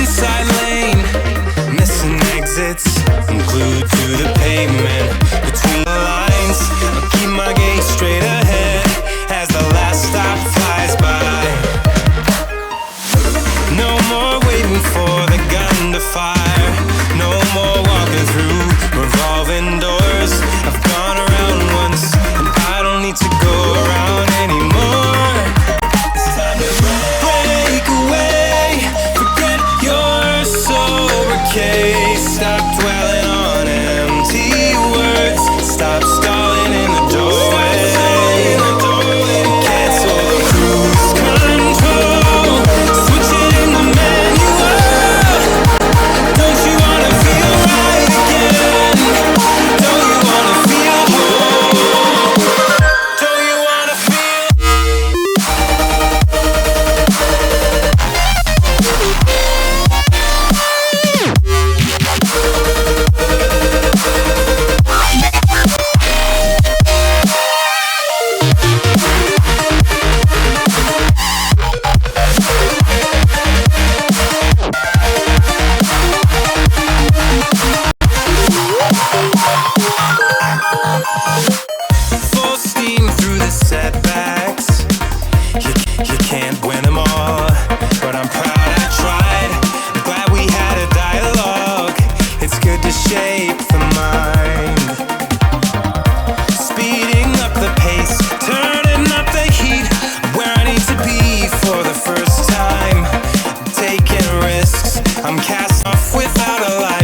inside lane, missing exits. I'm glued to the pavement between the lines. I'll keep my gaze straight ahead as the last stop flies by. No more waiting for the gun to fire. No more walking through revolving doors. I've gone around once and I don't need to go around anymore. It's time to break away. Forget your sober case. Stop dwelling on empty words. Stop stalling in the doorway. Cancel the cruise control. Switch it in the manual. Don't you wanna feel right again? Don't you wanna feel whole? Don't you wanna feel? Full steam through the setbacks. You can't win them all, but I'm proud I tried. I'm glad we had a dialogue. It's good to shape the mind. Speeding up the pace, turning up the heat. I'm where I need to be for the first time. Taking risks, I'm cast off without a light.